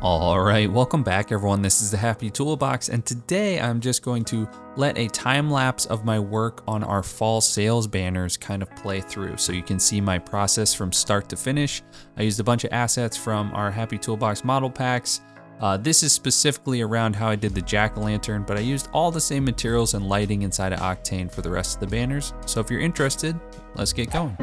All right, welcome back everyone. This is the Happy Toolbox, and today I'm just going to let a time lapse of my work on our fall sales banners kind of play through so you can see my process from start to finish. I used a bunch of assets from our Happy Toolbox model packs. This is specifically around how I did the jack-o'-lantern, but I used all the same materials and lighting inside of Octane for the rest of the banners. So if you're interested, let's get going.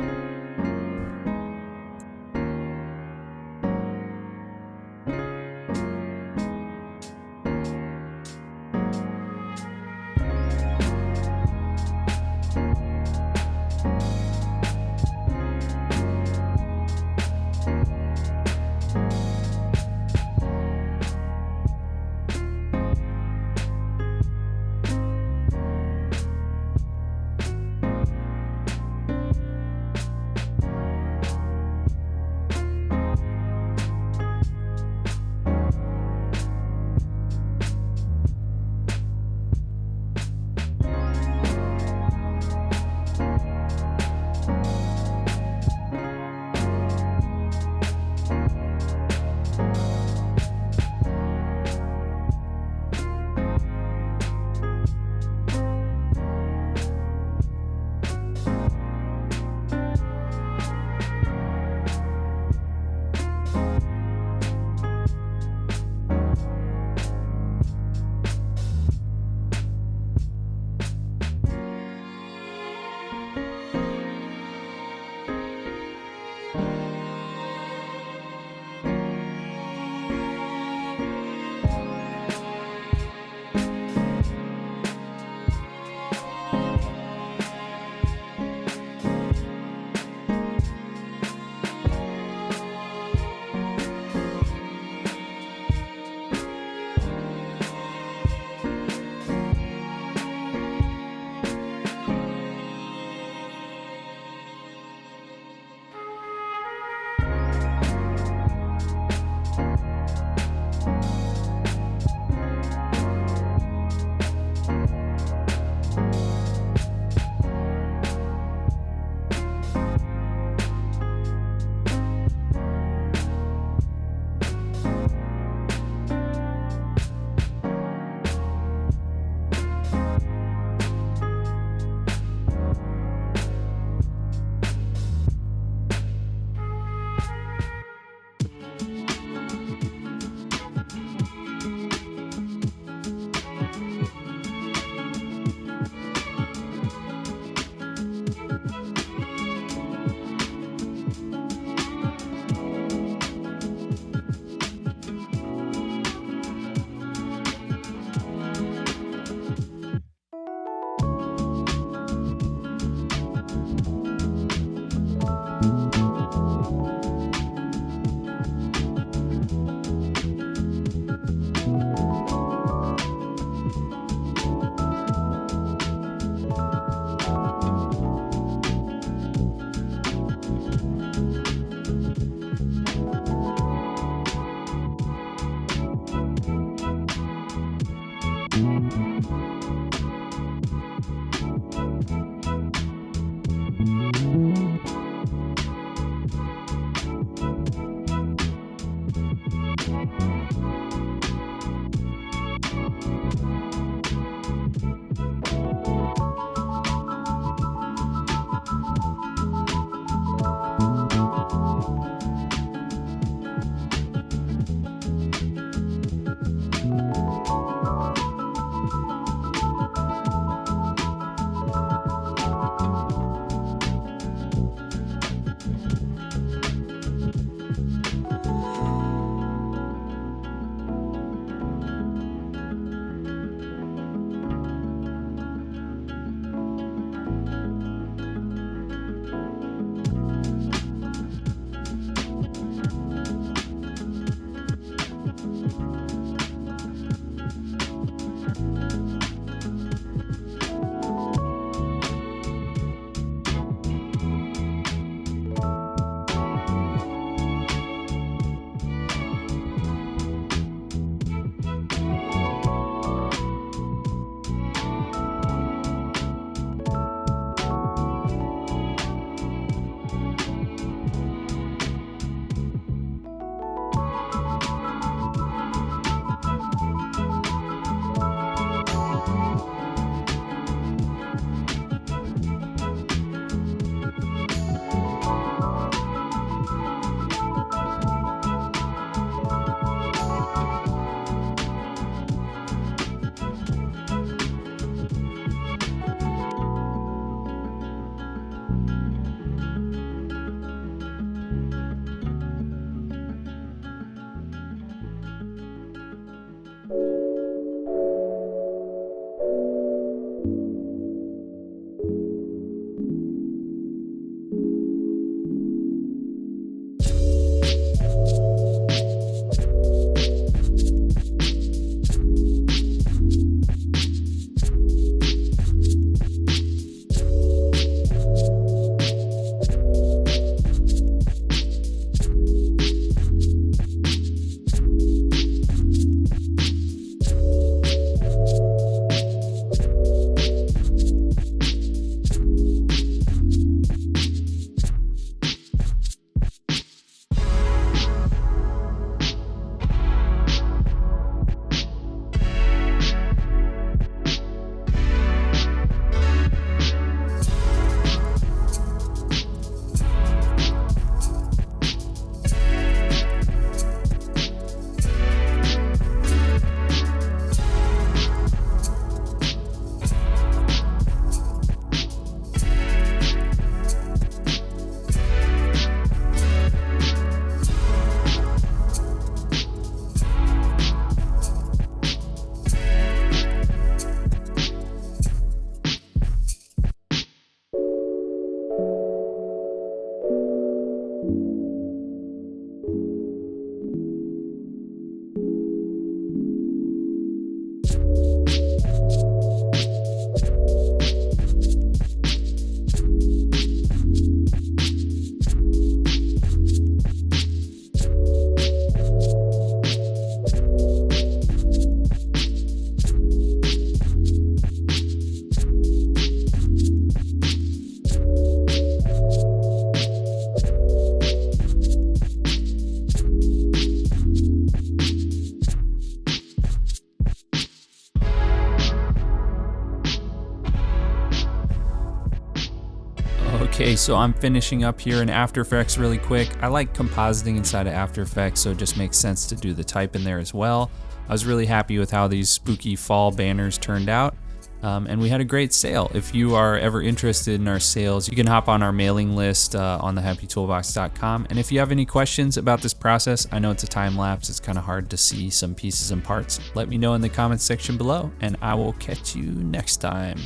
Okay, so I'm finishing up here in After Effects really quick. I like compositing inside of After Effects, so it just makes sense to do the type in there as well. I was really happy with how these spooky fall banners turned out. And we had a great sale. If you are ever interested in our sales, you can hop on our mailing list on thehappytoolbox.com. And if you have any questions about this process, I know it's a time lapse, it's kind of hard to see some pieces and parts. Let me know in the comments section below, and I will catch you next time.